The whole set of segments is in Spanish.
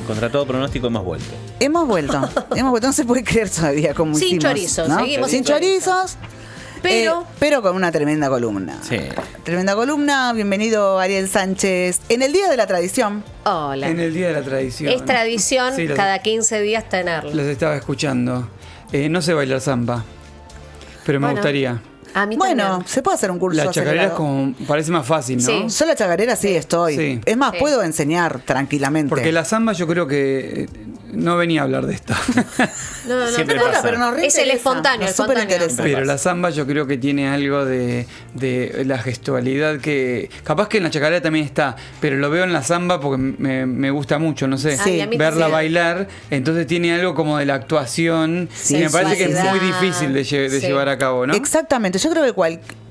Contra todo pronóstico hemos vuelto. Hemos vuelto, no se puede creer todavía cómo Sin hicimos. chorizos, ¿no? seguimos sin sin chorizos. Pero con una tremenda columna. Sí. Tremenda columna. Bienvenido, Ariel Sánchez. En el Día de la Tradición. Hola. En el Día de la Tradición. Es tradición Sí, cada 15 días tenerlo. Los estaba escuchando. No sé bailar samba, pero me Bueno, gustaría. A mí Bueno, también. se puede hacer un curso La chacarera es acelerado. como, parece más fácil, ¿no? Sí. Yo la chacarera sí estoy. Sí. Es más, Sí. puedo enseñar tranquilamente. Porque la samba yo creo que no venía a hablar de esto. No, Siempre No importa, pasa. pero nos Es el reinteresa, espontáneo, nos el espontáneo. superinteresa. Pero la samba yo creo que tiene algo de la gestualidad que... Capaz que en la chacarera también está, pero lo veo en la samba porque me gusta mucho, no sé. Sí. Ay, a mí Verla también. bailar, entonces tiene algo como de la actuación y me parece que es muy Sensualidad. difícil de Sí. llevar a cabo, ¿no? Exactamente. Yo creo que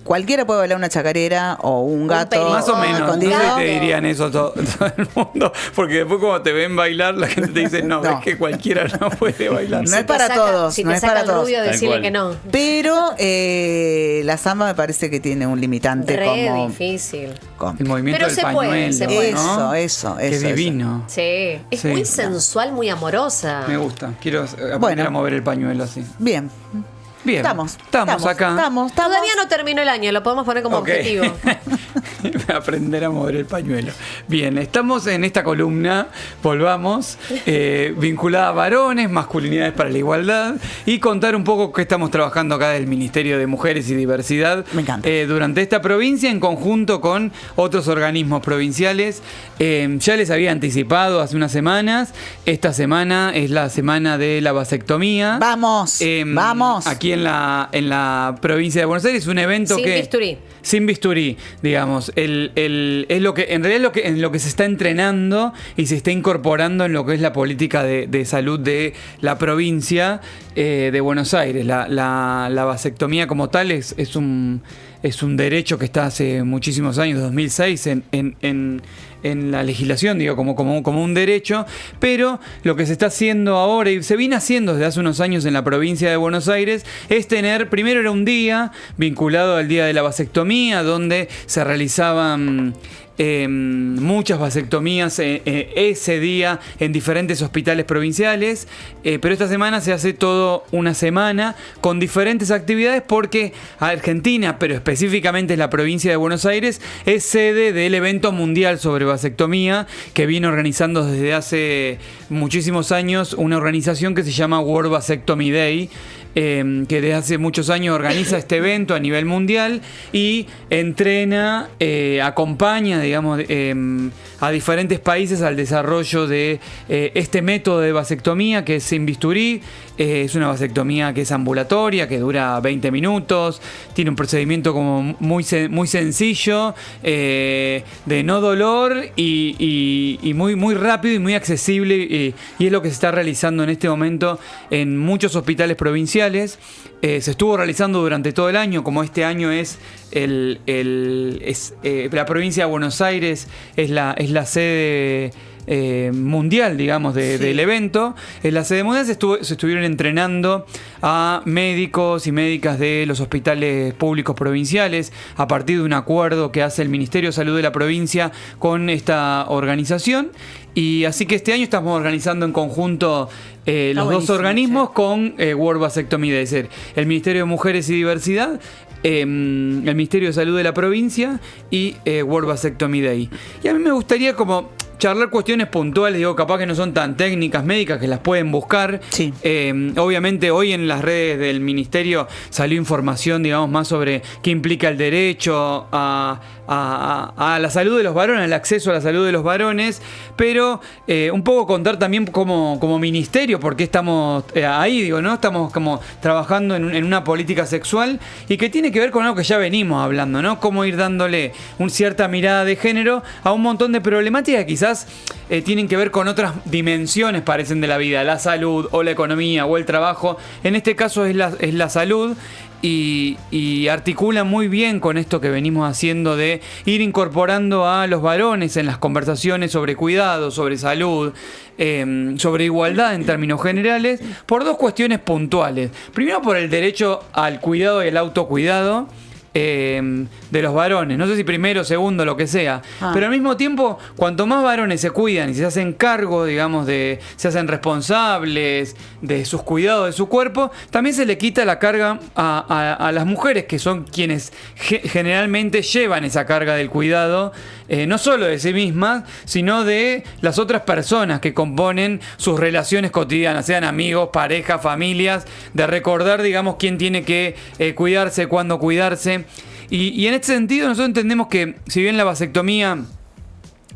cualquiera puede bailar una chacarera o un gato. pericón. Más o menos, no escondido. sé si te dirían eso todo el mundo, porque después cuando te ven bailar la gente te dice, no, No. es que cualquiera no puede bailar. No es para todos, Si no te es saca para el todos. rubio, Tal decirle cual. que no. Pero la samba me parece que tiene un limitante Re como... difícil. El movimiento Pero del se puede, pañuelo, se puede. ¿no? Eso, Qué eso. divino. Sí. Es Sí. muy sensual, muy amorosa. Me gusta. Quiero aprender Bueno. a mover el pañuelo así. Bien. Bien. Estamos acá. Estamos. Todavía no terminó el año, lo podemos poner como Ok. objetivo. Aprender a mover el pañuelo. Bien, estamos en esta columna, volvamos, vinculada a varones, masculinidades para la igualdad y contar un poco qué estamos trabajando acá del Ministerio de Mujeres y Diversidad. Me encanta. Durante esta provincia en conjunto con otros organismos provinciales. Ya les había anticipado hace unas semanas, esta semana es la semana de la vasectomía. Vamos, vamos. Aquí en la provincia de Buenos Aires, un evento Sin que... bisturí. Sin bisturí, digamos. Es lo que, en realidad, en lo que se está entrenando y se está incorporando en lo que es la política de salud de la provincia de Buenos Aires. La vasectomía como tal es un derecho que está hace muchísimos años, 2006, en la legislación, digo, como un derecho, pero lo que se está haciendo ahora, y se viene haciendo desde hace unos años en la provincia de Buenos Aires, es tener, primero era un día vinculado al Día de la Vasectomía, donde se realizaban muchas vasectomías ese día en diferentes hospitales provinciales, pero esta semana se hace todo una semana con diferentes actividades porque Argentina, pero específicamente la provincia de Buenos Aires, es sede del evento mundial sobre vasectomía que viene organizando desde hace muchísimos años una organización que se llama World Vasectomy Day, que desde hace muchos años organiza este evento a nivel mundial y entrena, acompaña, digamos, a diferentes países al desarrollo de este método de vasectomía que es sin bisturí. Es una vasectomía que es ambulatoria, que dura 20 minutos, tiene un procedimiento como muy sencillo, de no dolor y muy rápido y muy accesible, y es lo que se está realizando en este momento en muchos hospitales provinciales. Se estuvo realizando durante todo el año, como este año es la provincia de Buenos Aires es la sede mundial, digamos, del evento. En la sede mundial se estuvieron entrenando a médicos y médicas de los hospitales públicos provinciales a partir de un acuerdo que hace el Ministerio de Salud de la provincia con esta organización. Y así que este año estamos organizando en conjunto los dos buenísimo, organismos con World Vasectomy Day, es decir, el Ministerio de Mujeres y Diversidad, el Ministerio de Salud de la provincia y World Vasectomy Day. Y a mí me gustaría como charlar cuestiones puntuales, digo, capaz que no son tan técnicas médicas, que las pueden buscar. Sí. Obviamente hoy en las redes del ministerio salió información, digamos, más sobre qué implica el derecho a la salud de los varones, al acceso a la salud de los varones, pero un poco contar también como ministerio por qué estamos ahí, digo, ¿no? Estamos como trabajando en una política sexual y que tiene que ver con algo que ya venimos hablando, ¿no? Cómo ir dándole una cierta mirada de género a un montón de problemáticas que quizás tienen que ver con otras dimensiones, parecen, de la vida, la salud o la economía o el trabajo. En este caso es la salud. Y articula muy bien con esto que venimos haciendo de ir incorporando a los varones en las conversaciones sobre cuidado, sobre salud, sobre igualdad en términos generales, por dos cuestiones puntuales. Primero, por el derecho al cuidado y al autocuidado, de los varones. No sé si primero, segundo, lo que sea. Pero al mismo tiempo, cuanto más varones se cuidan y se hacen cargo, digamos, se hacen responsables de sus cuidados de su cuerpo, también se le quita la carga a las mujeres, que son quienes generalmente llevan esa carga del cuidado, no solo de sí mismas, sino de las otras personas que componen sus relaciones cotidianas, sean amigos, parejas, familias, de recordar, digamos, quién tiene que cuidarse, cuándo cuidarse. Y en este sentido nosotros entendemos que si bien la vasectomía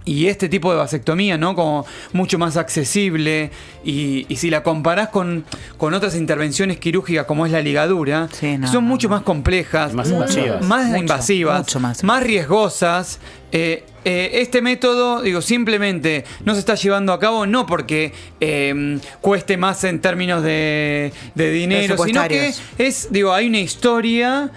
y este tipo de vasectomía, ¿no? Como mucho más accesible, y si la comparás con otras intervenciones quirúrgicas como es la ligadura, son mucho más complejas, más invasivas, más riesgosas. Este método, digo, simplemente no se está llevando a cabo no porque cueste más en términos de dinero, sino que es, digo, hay una historia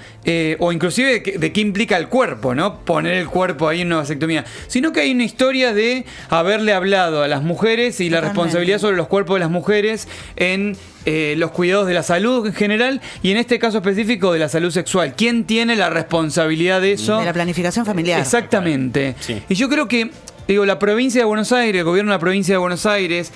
o inclusive de qué implica el cuerpo, ¿no? Poner el cuerpo ahí en una vasectomía, sino que hay una historia de haberle hablado a las mujeres y la responsabilidad sobre los cuerpos de las mujeres en los cuidados de la salud en general y en este caso específico de la salud sexual. ¿Quién tiene la responsabilidad de eso? De la planificación familiar. Exactamente. Sí. Y yo creo que, digo, la provincia de Buenos Aires, el gobierno de la provincia de Buenos Aires,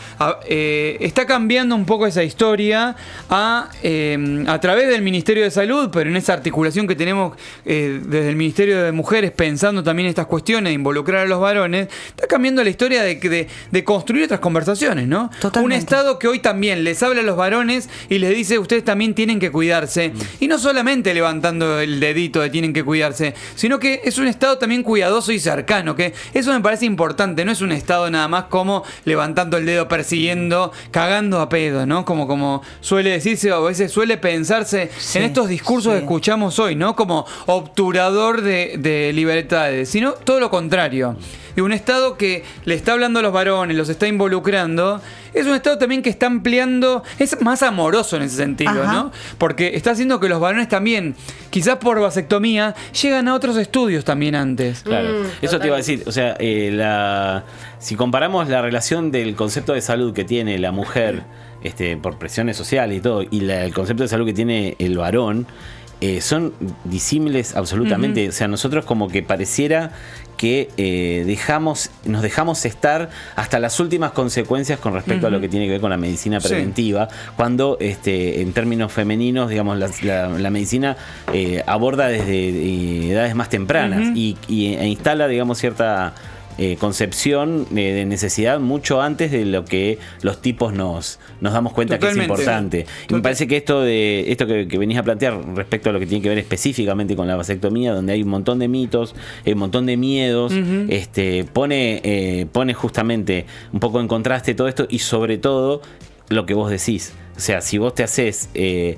está cambiando un poco esa historia a través del Ministerio de Salud, pero en esa articulación que tenemos desde el Ministerio de Mujeres, pensando también estas cuestiones de involucrar a los varones, está cambiando la historia de construir otras conversaciones, ¿no? Totalmente. Un Estado que hoy también les habla a los varones y les dice, ustedes también tienen que cuidarse. Y no solamente levantando el dedito de tienen que cuidarse, sino que es un Estado también cuidadoso y cercano, que eso me parece importante. No es un Estado nada más como levantando el dedo, persiguiendo, cagando a pedo, ¿no? Como suele decirse, o a veces suele pensarse en estos discursos que escuchamos hoy, ¿no? Como obturador de libertades, sino todo lo contrario. Y un Estado que le está hablando a los varones, los está involucrando, es un Estado también que está ampliando, es más amoroso en ese sentido, ¿no? Porque está haciendo que los varones también, quizás por vasectomía, llegan a otros estudios también antes. Claro, eso te iba a decir, o sea, si comparamos la relación del concepto de salud que tiene la mujer por presiones sociales y todo, y el concepto de salud que tiene el varón, son disímiles absolutamente. O sea, nosotros como que pareciera que nos dejamos estar hasta las últimas consecuencias con respecto a lo que tiene que ver con la medicina preventiva, cuando en términos femeninos, digamos, la medicina aborda desde edades más tempranas e instala, digamos, cierta concepción de necesidad mucho antes de lo que los tipos nos damos cuenta. Totalmente. Que es importante. Y me parece que esto que venís a plantear respecto a lo que tiene que ver específicamente con la vasectomía, donde hay un montón de mitos, un montón de miedos, pone justamente un poco en contraste todo esto y sobre todo lo que vos decís. O sea, si vos te haces, te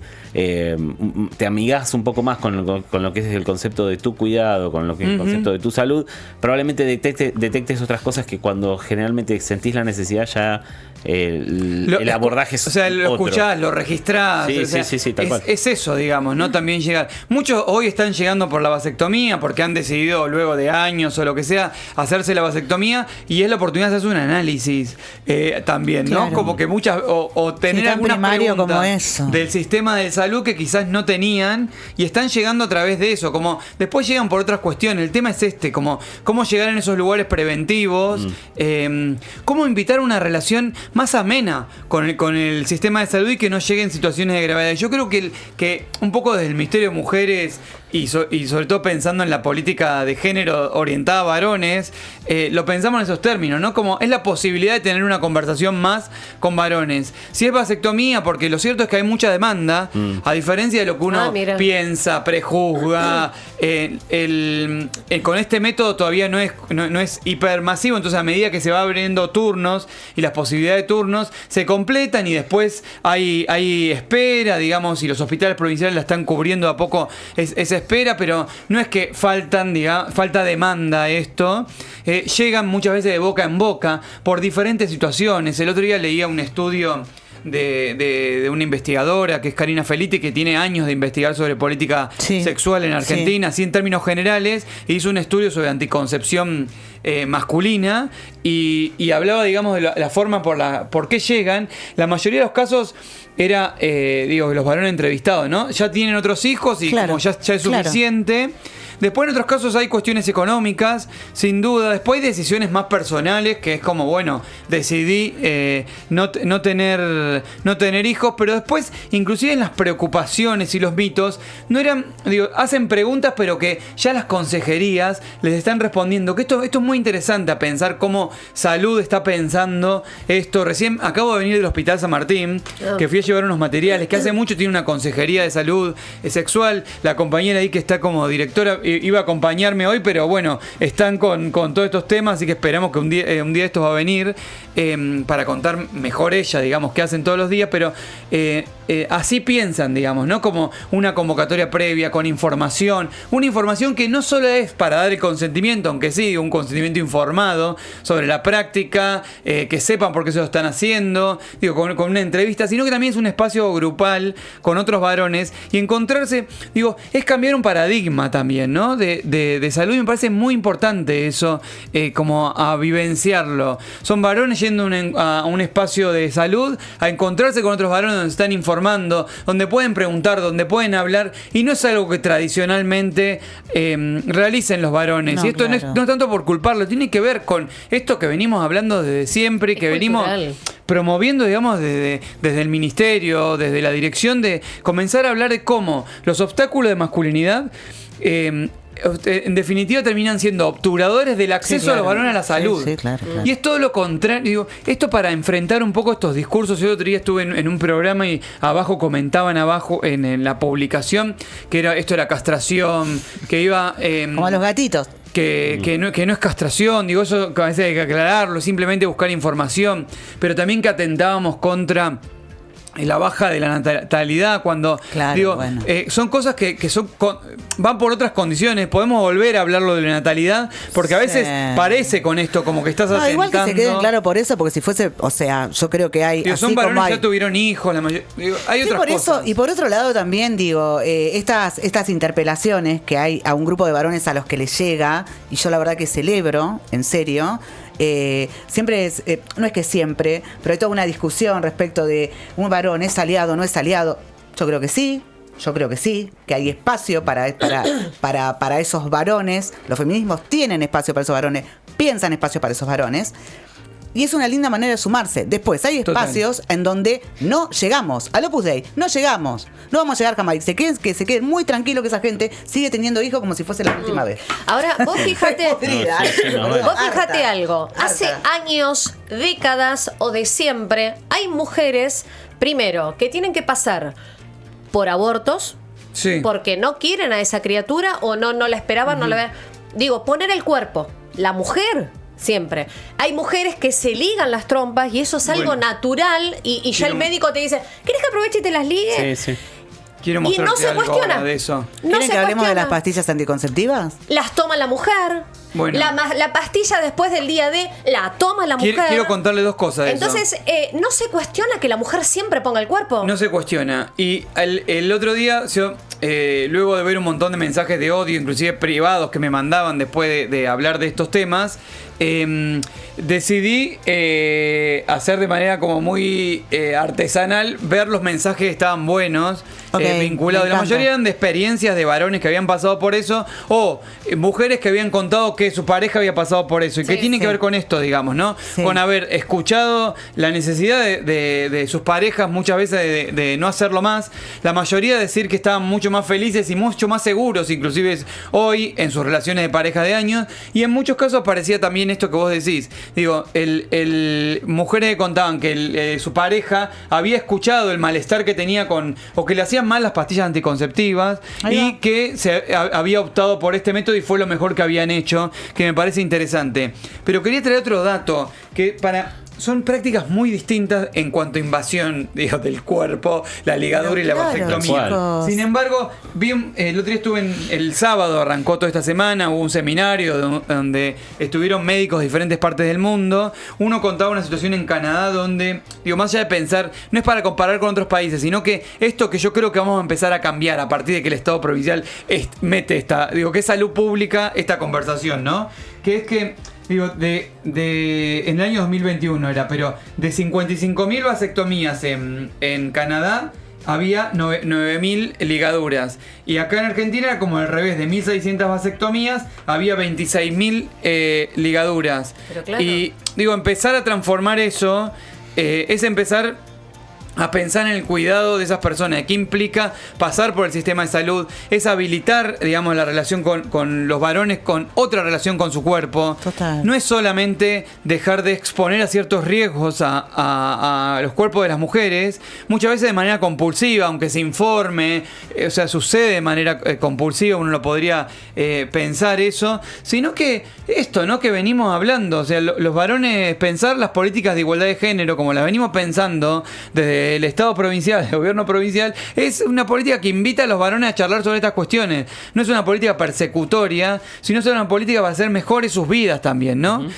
amigás un poco más con lo que es el concepto de tu cuidado, con lo que es el concepto de tu salud, probablemente detectes otras cosas que cuando generalmente sentís la necesidad ya el abordaje es, o sea, lo otro. Escuchás, lo registrás. Sí, tal cual. Es eso, digamos, ¿no? También llegar. Muchos hoy están llegando por la vasectomía porque han decidido luego de años o lo que sea hacerse la vasectomía y es la oportunidad de hacer un análisis también, ¿no? Claro. Como que muchas o tener algunas preguntas como eso. del sistema de salud que quizás no tenían y están llegando a través de eso, como después llegan por otras cuestiones. El tema es como cómo llegar en esos lugares preventivos, cómo invitar una relación más amena con el sistema de salud y que no llegue en situaciones de gravedad. Yo creo que un poco desde el Ministerio de Mujeres y sobre todo pensando en la política de género orientada a varones, lo pensamos en esos términos, ¿no? Como es la posibilidad de tener una conversación más con varones. Si es vasectomía, porque lo cierto es que hay mucha demanda, a diferencia de lo que uno piensa, prejuzga, con este método todavía no es hipermasivo, entonces a medida que se va abriendo turnos y las posibilidades de turnos se completan y después hay espera, digamos, y los hospitales provinciales la están cubriendo a poco esa espera, pero no es que falta demanda esto. Llegan muchas veces de boca en boca por diferentes situaciones. El otro día leía un estudio de una investigadora que es Karina Feliti, que tiene años de investigar sobre política sexual en Argentina, así en términos generales, e hizo un estudio sobre anticoncepción masculina y hablaba, digamos, de la forma por qué llegan. La mayoría de los casos era, los varones entrevistados, ¿no? Ya tienen otros hijos y Claro, como ya es claro. suficiente. Después en otros casos hay cuestiones económicas, sin duda. Después hay decisiones más personales, que es como, bueno, decidí no tener hijos, pero después, inclusive en las preocupaciones y los mitos, no eran, hacen preguntas, pero que ya las consejerías les están respondiendo. Que esto es muy interesante a pensar cómo Salud está pensando esto. Recién acabo de venir del Hospital San Martín, que fui a llevar unos materiales, que hace mucho tiene una consejería de salud sexual. La compañera ahí que está como directora iba a acompañarme hoy, pero bueno, están con todos estos temas, así que esperamos que un día esto va a venir para contar mejor ella, digamos, qué hacen todos los días, pero así piensan, digamos, ¿no? Como una convocatoria previa con información, una información que no solo es para dar el consentimiento, aunque sí, un consentimiento informado sobre la práctica, que sepan por qué se lo están haciendo, con una entrevista, sino que también es un espacio grupal con otros varones y encontrarse, es cambiar un paradigma también, ¿no? De salud, y me parece muy importante eso, como a vivenciarlo. Son varones yendo a un espacio de salud a encontrarse con otros varones donde se están informando, donde pueden preguntar, donde pueden hablar, y no es algo que tradicionalmente realicen los varones. No, Y esto claro. no es tanto por culparlo, tiene que ver con esto que venimos hablando desde siempre y que venimos promoviendo, digamos, desde el ministerio, desde la dirección, de comenzar a hablar de cómo los obstáculos de masculinidad en definitiva terminan siendo obturadores del acceso a los varones a la salud. Sí, claro. Y es todo lo contrario. Esto para enfrentar un poco estos discursos. Yo el otro día estuve en un programa y comentaban en la publicación que esto era castración, que iba Como a los gatitos. que no es castración, eso a veces hay que aclararlo, simplemente buscar información, pero también que atentábamos contra la baja de la natalidad, cuando Claro, bueno. son cosas que van por otras condiciones. Podemos volver a hablarlo de la natalidad, porque a veces parece con esto como que estás atentando. Igual que se queden claro por eso, porque si fuese, yo creo que hay así son varones como que hay. ya tuvieron hijos, la mayoría, hay Sí, otras por cosas. eso, y por otro lado también estas interpelaciones que hay a un grupo de varones a los que les llega, y yo la verdad que celebro, en serio. Siempre es, no es que siempre, pero hay toda una discusión respecto de un varón es aliado, no es aliado. Yo creo que sí, que hay espacio para esos varones. Los feminismos tienen espacio para esos varones, piensan espacio para esos varones. Y es una linda manera de sumarse. Después hay espacios en donde no llegamos. Al Opus Dei no llegamos. No vamos a llegar jamás. Que se queden muy tranquilos, que esa gente sigue teniendo hijos como si fuese la última vez. Ahora, vos fíjate, no, vos fíjate Harta, algo. Hace harta. años, décadas o de siempre, hay mujeres, primero, que tienen que pasar por abortos, Sí. porque no quieren a esa criatura o no la esperaban, no la ven. Digo, poner el cuerpo. La mujer. Siempre. Hay mujeres que se ligan las trompas y eso es algo natural y ya el médico te dice, ¿querés que aproveche y te las ligue? Sí, sí. Quiero Y mostrarte no se algo cuestiona. ahora de eso. No ¿Quieren se que hablemos de cuestiona. las pastillas anticonceptivas? Las toma la mujer. Bueno. La pastilla después del día D la toma la mujer. Quiero contarle dos cosas de eso. Entonces, no se cuestiona que la mujer siempre ponga el cuerpo. No se cuestiona. Y el otro día, luego de ver un montón de mensajes de odio, inclusive privados, que me mandaban después de hablar de estos temas, decidí hacer de manera como muy artesanal, ver los mensajes que estaban buenos, Ok, vinculados. me La encanta. mayoría eran de experiencias de varones que habían pasado por eso, o mujeres que habían contado que su pareja había pasado por eso, y que Sí, tienen que sí. ver con esto, digamos, ¿no? Sí. Con haber escuchado la necesidad de sus parejas muchas veces de no hacerlo más. La mayoría decir que estaban mucho más felices y mucho más seguros, inclusive hoy, en sus relaciones de pareja de años. Y en muchos casos parecía también esto que vos decís. Digo, mujeres que contaban que su pareja había escuchado el malestar que tenía o que le hacían mal las pastillas anticonceptivas, Ahí y va. que había optado por este método y fue lo mejor que habían hecho, que me parece interesante. Pero quería traer otro dato que son prácticas muy distintas en cuanto a invasión, del cuerpo, la ligadura y la Claro, vasectomía. chicos. Sin embargo, el otro día el sábado, arrancó toda esta semana, hubo un seminario donde estuvieron médicos de diferentes partes del mundo. Uno contaba una situación en Canadá donde, más allá de pensar, no es para comparar con otros países, sino que esto que yo creo que vamos a empezar a cambiar a partir de que el Estado provincial mete que es salud pública, esta conversación, ¿no? Que es que Digo, en el año 2021 era, pero de 55.000 vasectomías en Canadá, había 9.000 ligaduras. Y acá en Argentina era como al revés, de 1.600 vasectomías, había 26.000 ligaduras. Pero claro. Y digo, empezar a transformar eso es empezar a pensar en el cuidado de esas personas. ¿Qué implica pasar por el sistema de salud? Es habilitar, digamos, la relación con los varones, con otra relación con su cuerpo. Total. No es solamente dejar de exponer a ciertos riesgos a los cuerpos de las mujeres, muchas veces de manera compulsiva, aunque se informe, o sea, sucede de manera compulsiva, uno lo podría pensar eso, sino que esto, ¿no? Que venimos hablando, o sea, los varones, pensar las políticas de igualdad de género como las venimos pensando desde el Estado provincial, el gobierno provincial, es una política que invita a los varones a charlar sobre estas cuestiones. No es una política persecutoria, sino es una política para hacer mejores sus vidas también, ¿no?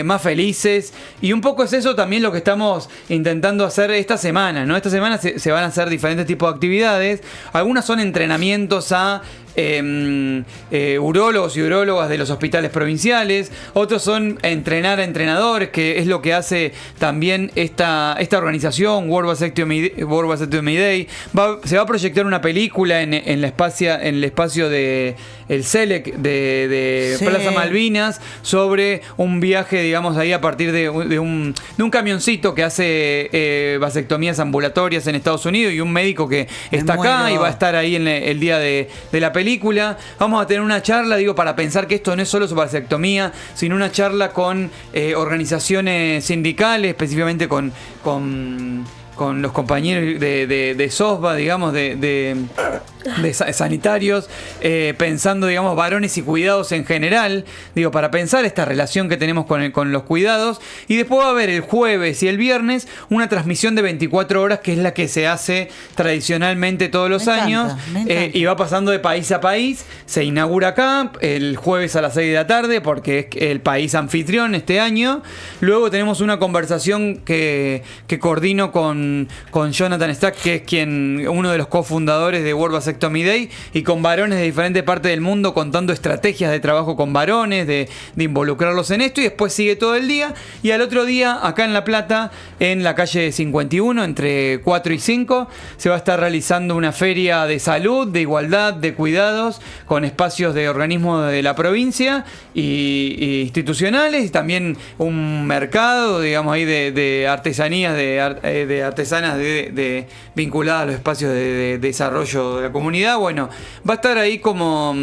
Más felices. Y un poco es eso también lo que estamos intentando hacer esta semana, ¿no? Esta semana se van a hacer diferentes tipos de actividades. Algunas son entrenamientos a urólogos y urólogas de los hospitales provinciales, otros son entrenar a entrenadores, que es lo que hace también esta organización World Vasectomy Day. Se va a proyectar una película en el espacio de el CELEC de Sí. Plaza Malvinas sobre un viaje, digamos, ahí a partir de un camioncito que hace vasectomías ambulatorias en Estados Unidos, y un médico que está acá muero. y va a estar ahí en el día de la película. Vamos a tener una charla, digo, para pensar que esto no es solo su vasectomía, sino una charla con organizaciones sindicales, específicamente con los compañeros de SOSBA, digamos, de sanitarios, pensando, digamos, varones y cuidados en general, digo, para pensar esta relación que tenemos con los cuidados. Y después va a haber el jueves y el viernes una transmisión de 24 horas, que es la que se hace tradicionalmente todos los años, me encanta. y va pasando de país a país. Se inaugura acá el jueves a las 6 de la tarde, porque es el país anfitrión este año. Luego tenemos una conversación que coordino con Jonathan Stack, que es uno de los cofundadores de World Vasectomy Day, y con varones de diferentes partes del mundo, contando estrategias de trabajo con varones, de involucrarlos en esto. Y después sigue todo el día, y al otro día acá en La Plata, en la calle 51, entre 4 y 5, se va a estar realizando una feria de salud, de igualdad, de cuidados, con espacios de organismos de la provincia y institucionales, y también un mercado, digamos, ahí de artesanías, de artesanas vinculadas a los espacios de desarrollo de la comunidad. Bueno, va a estar ahí va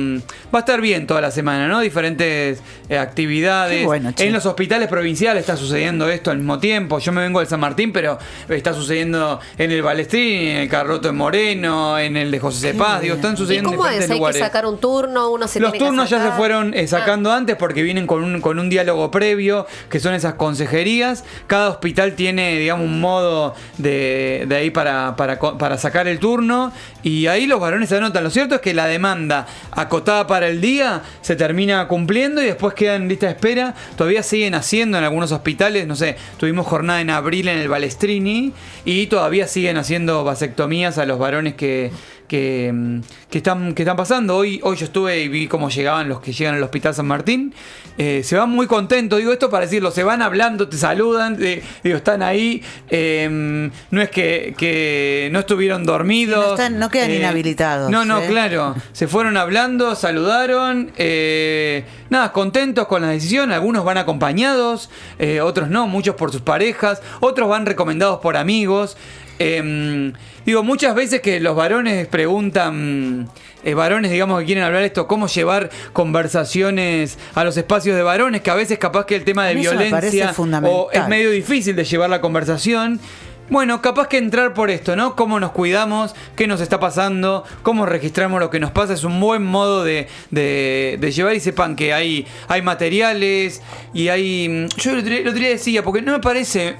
a estar bien toda la semana, ¿no? Diferentes actividades. Qué bueno, che. En los hospitales provinciales está sucediendo esto al mismo tiempo. Yo me vengo del San Martín, pero está sucediendo en el Balestrini, en el Carroto de Moreno, en el de José C. Paz. Digo, están ¿Y sucediendo en cómo es? diferentes ¿Hay lugares. que sacar un turno? ¿Uno se Los tiene que turnos ya se acercar? fueron sacando antes, porque vienen con un diálogo previo, que son esas consejerías. Cada hospital tiene, digamos, un modo de ahí para sacar el turno, y ahí los varones se anotan. Lo cierto es que la demanda acotada para el día se termina cumpliendo, y después queda en lista de espera. Todavía siguen haciendo en algunos hospitales, no sé, tuvimos jornada en abril en el Balestrini, y todavía siguen haciendo vasectomías a los varones que están pasando. Hoy yo estuve y vi cómo llegaban los que llegan al Hospital San Martín. Se van muy contentos, digo esto para decirlo, se van hablando, te saludan, digo, están ahí. No es que no estuvieron dormidos. No quedan inhabilitados. No, claro. Se fueron hablando, saludaron. Nada, contentos con la decisión. Algunos van acompañados, otros no, muchos por sus parejas, otros van recomendados por amigos. Digo, muchas veces que los varones preguntan, varones, digamos, que quieren hablar esto, cómo llevar conversaciones a los espacios de varones, que a veces capaz que el tema de A mí eso me parece violencia fundamental. o es medio difícil de llevar la conversación. Bueno, capaz que entrar por esto, ¿no? Cómo nos cuidamos, qué nos está pasando, cómo registramos lo que nos pasa, es un buen modo de llevar. Y sepan que hay materiales y hay... Yo lo otro día decía, porque no me parece...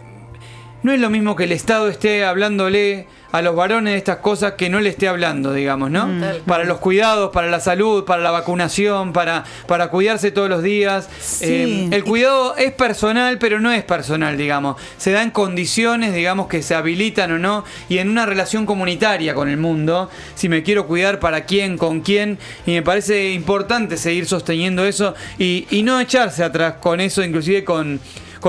No es lo mismo que el Estado esté hablándole a los varones de estas cosas que no le esté hablando, digamos, ¿no? Para los cuidados, para la salud, para la vacunación, para cuidarse todos los días. Sí. El cuidado es personal, pero no es personal, digamos. Se da en condiciones, digamos, que se habilitan o no, y en una relación comunitaria con el mundo. Si me quiero cuidar, ¿para quién? ¿Con quién? Y me parece importante seguir sosteniendo eso y no echarse atrás con eso, inclusive con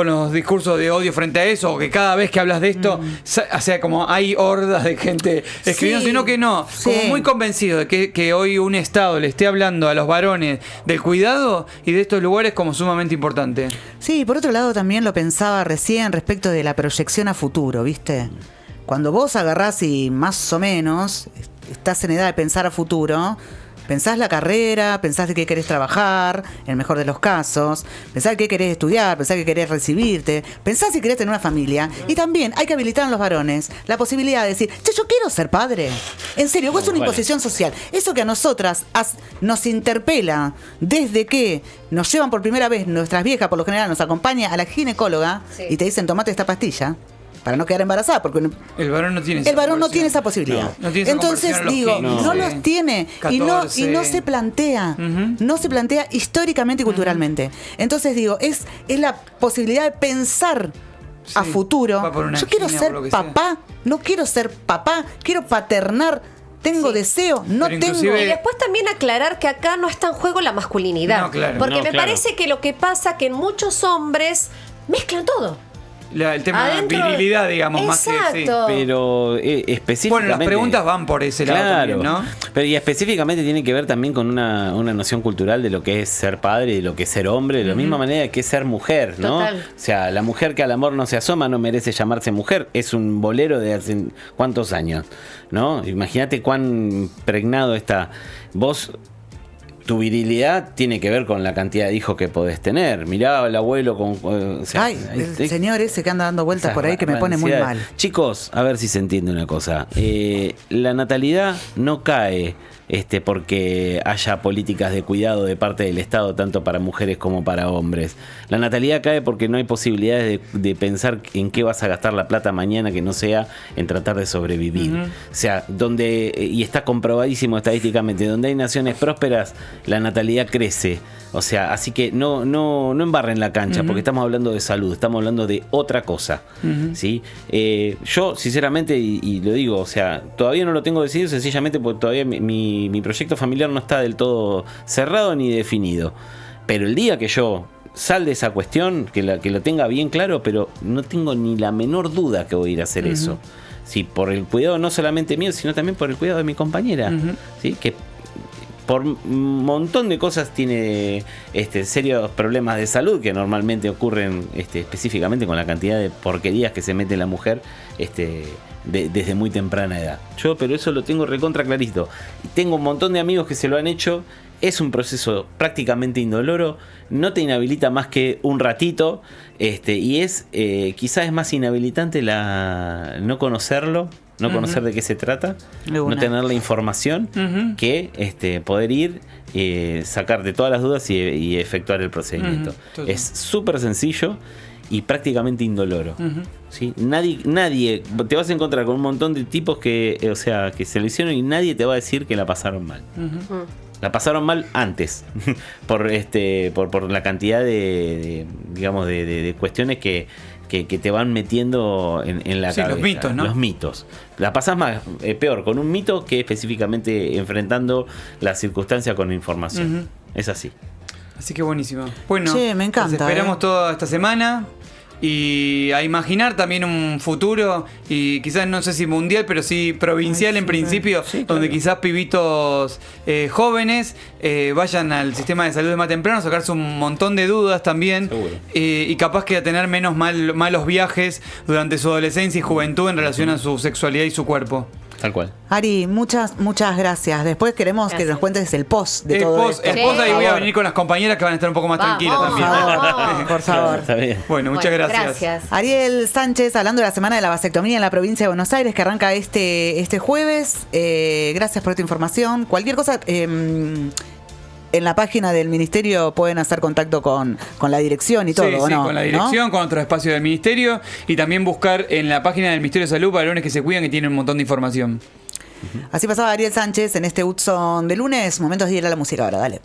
los discursos de odio frente a eso, o que cada vez que hablas de esto, o sea, como hay hordas de gente escribiendo, Sí, sino que no, sí. como muy convencido de que hoy un Estado le esté hablando a los varones del cuidado y de estos lugares como sumamente importante. Sí, por otro lado también lo pensaba recién respecto de la proyección a futuro, ¿viste? Cuando vos agarrás y más o menos estás en edad de pensar a futuro, pensás la carrera, pensás de qué querés trabajar, en el mejor de los casos, pensás qué querés estudiar, pensás que querés recibirte, pensás si querés tener una familia. Y también hay que habilitar a los varones la posibilidad de decir, che, yo quiero ser padre. En serio, vos es una imposición social. Eso que a nosotras nos interpela desde que nos llevan por primera vez, nuestras viejas por lo general nos acompaña a la ginecóloga y te dicen, tomate esta pastilla para no quedar embarazada, porque el varón no tiene esa posibilidad. No tiene esa Entonces conversión a los digo, 15, no los tiene 14. y no se plantea, no se plantea históricamente y culturalmente. Entonces digo, es la posibilidad de pensar a Sí, futuro. va por una Yo quiero esquina, ser por lo que papá, no quiero ser papá, quiero paternar, tengo deseo, no Pero tengo. inclusive- Y después también aclarar que acá no está en juego la masculinidad. No, claro. Porque No, me claro. parece que lo que pasa que en muchos hombres mezclan todo. El tema Adentro- de virilidad, digamos, más que... Sí. Exacto. Pero específicamente... Bueno, las preguntas van por ese lado Claro, también, ¿no? pero y específicamente tiene que ver también con una noción cultural de lo que es ser padre, de lo que es ser hombre, de la misma manera que es ser mujer, ¿no? Total. O sea, la mujer que al amor no se asoma no merece llamarse mujer, es un bolero de hace cuántos años, ¿no? Imagínate cuán pregnado está. Vos... Tu virilidad tiene que ver con la cantidad de hijos que podés tener. Mirá al abuelo con... o sea, Ay, el señor ese que anda dando vueltas esas por ahí que me pone muy mal. ranciedades. Chicos, a ver si se entiende una cosa. La natalidad no cae porque haya políticas de cuidado de parte del Estado, tanto para mujeres como para hombres. La natalidad cae porque no hay posibilidades de pensar en qué vas a gastar la plata mañana que no sea en tratar de sobrevivir. O sea, y está comprobadísimo estadísticamente, donde hay naciones prósperas, la natalidad crece. O sea, así que no embarren la cancha, porque estamos hablando de salud, estamos hablando de otra cosa. ¿Sí? Yo, sinceramente, y lo digo, o sea, todavía no lo tengo decidido, sencillamente porque todavía mi proyecto familiar no está del todo cerrado ni definido. Pero el día que yo salga de esa cuestión, que lo tenga bien claro, pero no tengo ni la menor duda que voy a ir a hacer eso. Sí, por el cuidado no solamente mío, sino también por el cuidado de mi compañera. ¿Sí? Que por un montón de cosas tiene serios problemas de salud que normalmente ocurren específicamente con la cantidad de porquerías que se mete la mujer desde muy temprana edad. Pero eso lo tengo recontra clarito. Y tengo un montón de amigos que se lo han hecho. Es un proceso prácticamente indoloro, no te inhabilita más que un ratito, y quizás es más inhabilitante no conocerlo, no conocer de qué se trata, no tener la información, que poder ir, sacarte todas las dudas y efectuar el procedimiento. Es súper sencillo y prácticamente indoloro. ¿Sí? Nadie te vas a encontrar con un montón de tipos que se lo hicieron y nadie te va a decir que la pasaron mal. La pasaron mal antes por la cantidad de cuestiones que te van metiendo en la cabeza. Los mitos, ¿no? Los mitos. La pasás peor con un mito que específicamente enfrentando la circunstancia con información. Es así. Así que buenísimo. Bueno, Sí, me encanta, los esperamos toda esta semana y a imaginar también un futuro y quizás no sé si mundial, pero sí provincial en principio, donde quizás pibitos jóvenes vayan al sistema de salud de más temprano, sacarse un montón de dudas también y capaz que a tener menos malos viajes durante su adolescencia y juventud en relación a su sexualidad y su cuerpo. Tal cual. Ari, muchas gracias. Después queremos que nos cuentes el post de todo esto. El post ahí voy a Por venir con las compañeras que van a estar un poco más tranquilas Vamos, también. vamos. Por favor. Está bien. Bueno, muchas gracias. Ariel Sánchez, hablando de la semana de la vasectomía en la provincia de Buenos Aires, que arranca este jueves. Gracias por esta información. Cualquier cosa, en la página del ministerio pueden hacer contacto con la dirección y todo, Sí, ¿o sí, no? con la dirección, ¿no? con otros espacios del ministerio y también buscar en la página del Ministerio de Salud varones que se cuidan, que tienen un montón de información. Así pasaba Ariel Sánchez en este Hudson de lunes. Momentos de ir a la música ahora, dale.